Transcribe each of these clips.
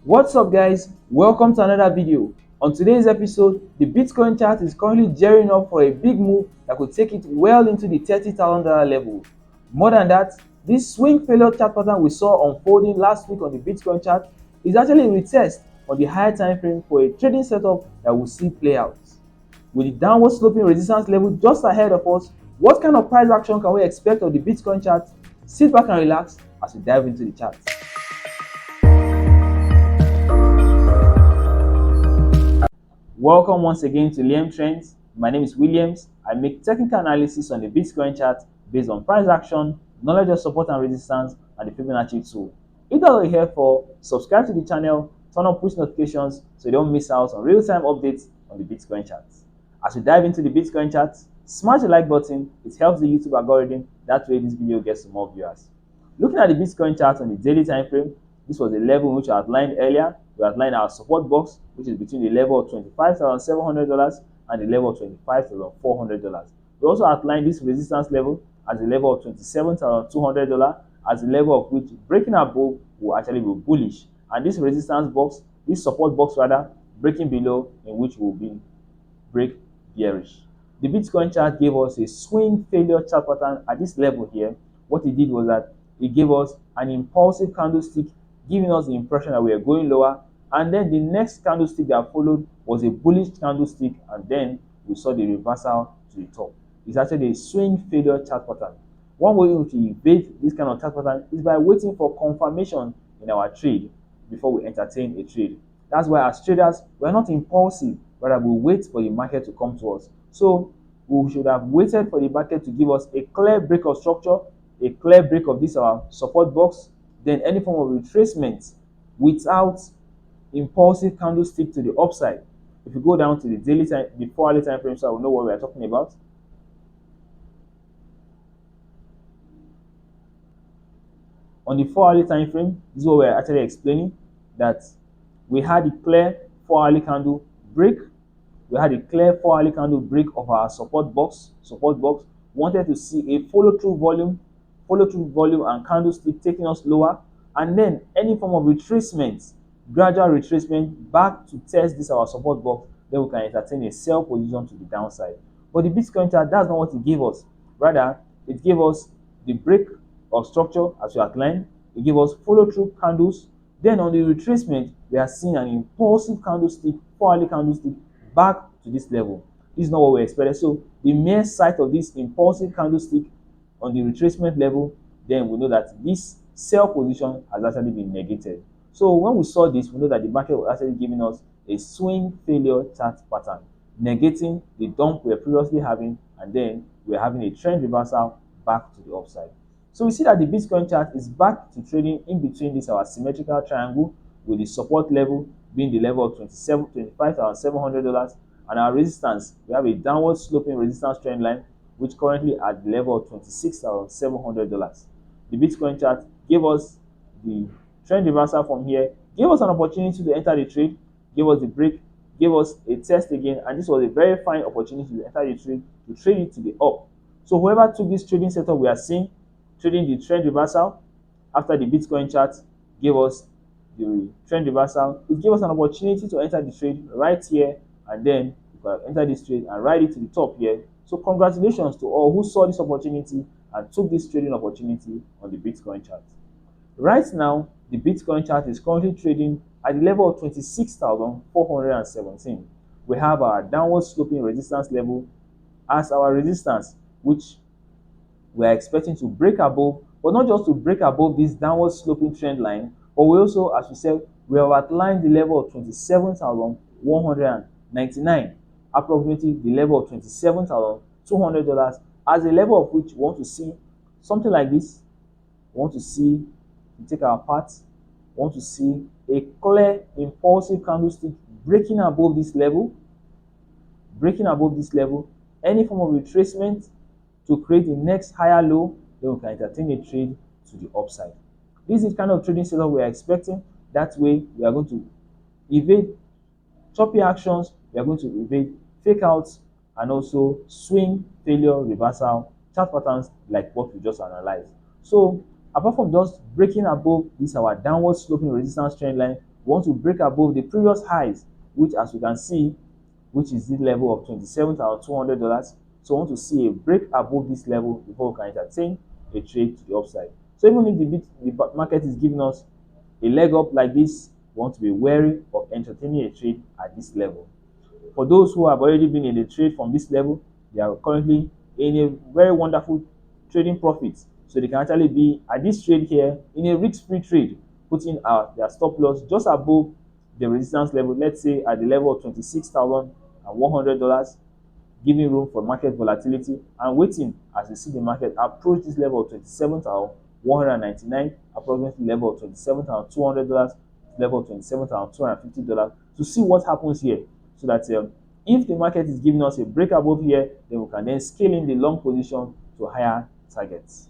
What's up guys, welcome to another video. On today's episode, the Bitcoin chart is currently gearing up for a big move that could take it well into the $30,000 level. More than that, this swing failure chart pattern we saw unfolding last week on the Bitcoin chart is actually a retest on the higher time frame for a trading setup that we'll see play out. With the downward sloping resistance level just ahead of us, what kind of price action can we expect of the Bitcoin chart? Sit back and relax as we dive into the chart. Welcome once again to Liam Trends. My name is Williams. I make technical analysis on the Bitcoin chart based on price action, knowledge of support and resistance, and the Fibonacci tool. If that's what you're here for, subscribe to the channel, turn on push notifications so you don't miss out on real-time updates on the Bitcoin chart. As we dive into the Bitcoin chart, smash the like button. It helps the YouTube algorithm. That way this video gets to more viewers. Looking at the Bitcoin chart on the daily time frame, this was the level which I outlined earlier. We outlined our support box, which is between the level of $25,700 and the level of $25,400. We also outlined this resistance level as the level of $27,200, as the level of which breaking above will actually be bullish. And this resistance box, this support box rather, breaking below, in which will be break bearish. The Bitcoin chart gave us a swing failure chart pattern at this level here. What it did was that it gave us an impulsive candlestick, giving us the impression that we are going lower. And then the next candlestick that followed was a bullish candlestick, and then we saw the reversal to the top. It's actually a swing failure chart pattern. One way to evade this kind of chart pattern is by waiting for confirmation in our trade before we entertain a trade. That's why as traders, we're not impulsive, rather we wait for the market to come to us. So we should have waited for the market to give us a clear break of structure, a clear break of this our support box, then any form of retracement without impulsive candlestick to the upside. If you go down to the daily time, the 4-hourly time frame, so I will know what we are talking about. On the 4-hourly time frame, this is what we're actually explaining, that we had a clear 4-hourly candle break. We had a clear 4-hourly candle break of our support box. Wanted to see a follow-through volume and candlestick taking us lower, and then any form of retracement, gradual retracement back to test this our support box. Then we can entertain a sell position to the downside. But the Bitcoin chart, that's not what it gave us. Rather, it gave us the break of structure as we outlined. It gave us follow-through candles. Then on the retracement, we are seeing an impulsive candlestick, 4-hourly candlestick, back to this level. This is not what we expected. So the mere sight of this impulsive candlestick on the retracement level, then we know that this sell position has actually been negated. So when we saw this, we know that the market was actually giving us a swing failure chart pattern, negating the dump we were previously having, and then we're having a trend reversal back to the upside. So we see that the Bitcoin chart is back to trading in between this our symmetrical triangle, with the support level being the level of $25,700, and our resistance, we have a downward sloping resistance trend line, which currently at the level of $26,700. The Bitcoin chart gave us the trend reversal from here, gave us an opportunity to enter the trade, gave us the break, gave us a test again, and this was a very fine opportunity to enter the trade, to trade it to the up. So whoever took this trading setup we are seeing, trading the trend reversal after the Bitcoin chart gave us the trend reversal, it gave us an opportunity to enter the trade right here, and then you can enter this trade and ride it to the top here. So congratulations to all who saw this opportunity and took this trading opportunity on the Bitcoin chart. Right now, the Bitcoin chart is currently trading at the level of 26,417. We have our downward sloping resistance level as our resistance, which we are expecting to break above, but not just to break above this downward sloping trend line, but we also, as we said, we have outlined the level of 27,199, approximately the level of $27,200, as a level of which we want to see something like this. We want to see, take our part, we want to see a clear impulsive candlestick breaking above this level, any form of retracement to create the next higher low, then we can entertain a trade to the upside. This is the kind of trading setup we are expecting. That way, we are going to evade choppy actions, we are going to evade fake outs, and also swing failure reversal chart patterns like what we just analyzed. So apart from just breaking above this our downward sloping resistance trend line, We want to break above the previous highs, which as you can see, which is the level of $27,200. So we want to see a break above this level before we can entertain a trade to the upside. So even if the market is giving us a leg up like this, we want to be wary of entertaining a trade at this level. For those who have already been in the trade from this level, they are currently in a very wonderful trading profit. So they can actually be at this trade here in a risk-free trade, putting their stop loss just above the resistance level, let's say at the level of $26,100, giving room for market volatility and waiting as you see the market approach this level of 27,199, approximately level of $27,200, level of $27,250 to see what happens here, so that if the market is giving us a break above here, then we can then scale in the long position to higher targets.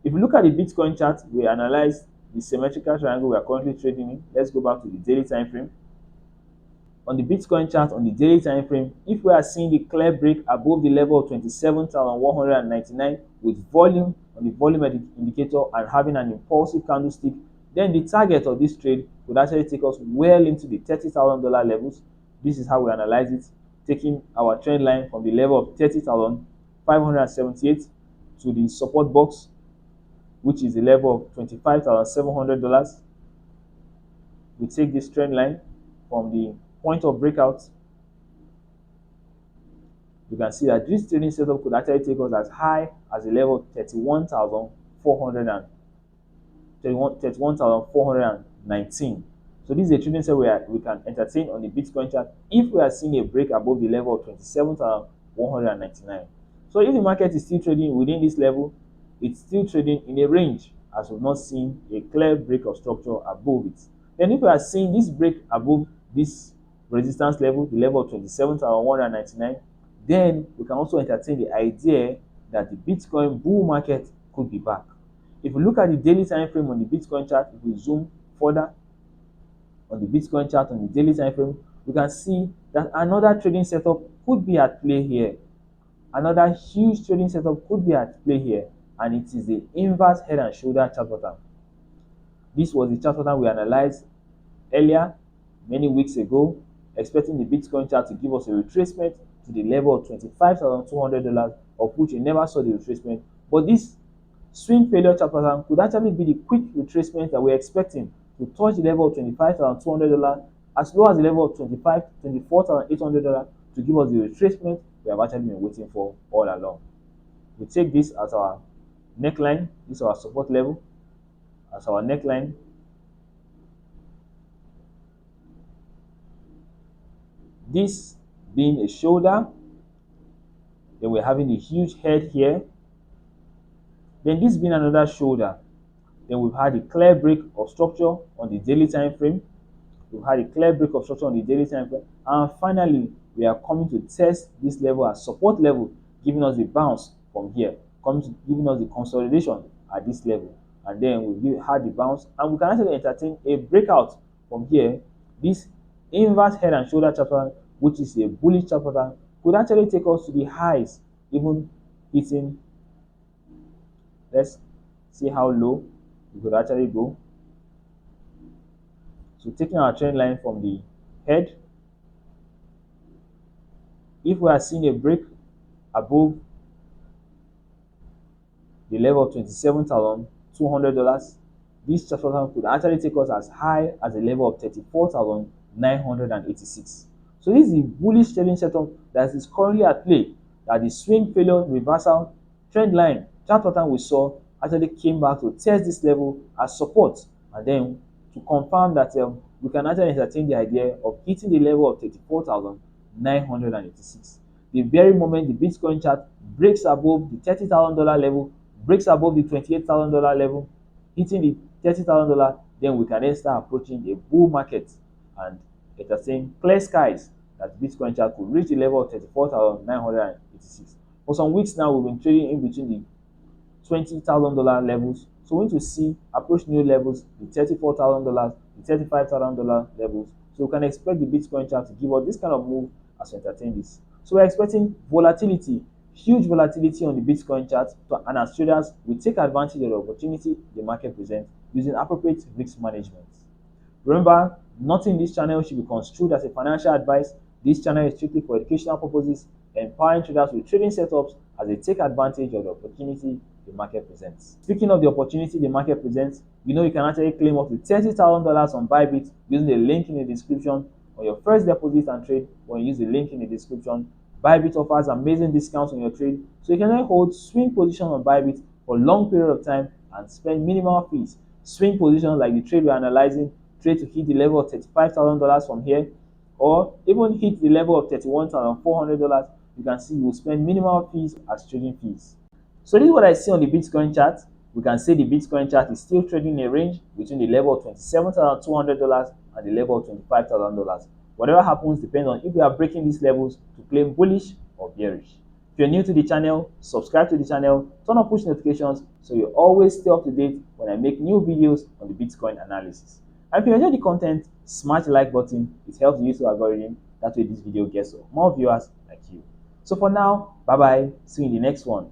If you look at the Bitcoin chart, we analyze the symmetrical triangle we are currently trading in. Let's go back to the daily time frame. On the Bitcoin chart on the daily time frame, if we are seeing the clear break above the level of 27,199 with volume on the volume indicator and having an impulsive candlestick, then the target of this trade would actually take us well into the $30,000 levels. This is how we analyze it, taking our trend line from the level of 30,578 to the support box, which is the level of $25,700. We take this trend line from the point of breakout. You can see that this trading setup could actually take us as high as a level of 31,419. So this is a trading setup where we can entertain on the Bitcoin chart if we are seeing a break above the level of 27,199. So if the market is still trading within this level, it's still trading in a range, as we've not seen a clear break of structure above it. Then if we are seeing this break above this resistance level, the level of 27,199, then we can also entertain the idea that the Bitcoin bull market could be back. If we look at the daily time frame on the Bitcoin chart, if we zoom further on the Bitcoin chart on the daily time frame, we can see that another trading setup could be at play here. Another huge trading setup could be at play here, and it is the inverse head and shoulder chart pattern. This was the chart pattern we analyzed earlier, many weeks ago, expecting the Bitcoin chart to give us a retracement to the level of $25,200, of which we never saw the retracement. But this swing failure chart pattern could actually be the quick retracement that we're expecting to touch the level of $25,200 as low as the level of $24,800 to give us the retracement we have actually been waiting for all along. We take this as our neckline, this is our support level, as our neckline. This being a shoulder, then we're having a huge head here, then this being another shoulder, then we've had a clear break of structure on the daily time frame. We've had a clear break of structure on the daily time frame, and finally we are coming to test this level as support level, giving us the bounce from here, giving us the consolidation at this level, and then we had the bounce, and we can actually entertain a breakout from here. This inverse head and shoulder chart pattern, which is a bullish chart pattern, could actually take us to the highs, even hitting. Let's see how low we could actually go. So taking our trend line from the head, if we are seeing a break above the level of $27,200, this chart pattern could actually take us as high as a level of 34,986. So this is a bullish trading setup that is currently at play, that the swing failure reversal trend line chart pattern we saw actually came back to test this level as support, and then to confirm that we can actually entertain the idea of hitting the level of 34,986. The very moment the Bitcoin chart breaks above the $30,000 level, breaks above the $28,000 level, hitting the $30,000, then we can then start approaching a bull market and entertain clear skies that Bitcoin chart could reach the level of 34,986. For some weeks now, we've been trading in between the $20,000 levels. So we need to see approach new levels, the $34,000, the $35,000 levels. So we can expect the Bitcoin chart to give us this kind of move as we entertain this. So we're expecting volatility, huge volatility on the Bitcoin chart, and as traders, we take advantage of the opportunity the market presents using appropriate risk management. Remember, Nothing in this channel should be construed as a financial advice. This channel is strictly for educational purposes, empowering traders with trading setups as they take advantage of the opportunity the market presents. Speaking of the opportunity the market presents, you can actually claim up to $30,000 on BYBIT using the link in the description on your first deposit and trade. When you use the link in the description, BYBIT offers amazing discounts on your trade, so you can then hold swing positions on BYBIT for a long period of time and spend minimal fees. Swing positions like the trade we're analyzing, trade to hit the level of $35,000 from here, or even hit the level of $31,400, you can see you will spend minimal fees as trading fees. So this is what I see on the Bitcoin chart. We can see the Bitcoin chart is still trading in a range between the level of $27,200 and the level of $25,000. Whatever happens depends on if we are breaking these levels to claim bullish or bearish. If you're new to the channel, subscribe to the channel, turn on push notifications so you always stay up to date when I make new videos on the Bitcoin analysis. And if you enjoy the content, smash the like button. It helps the YouTube algorithm. That way this video gets more viewers like you. So for now, bye bye. See you in the next one.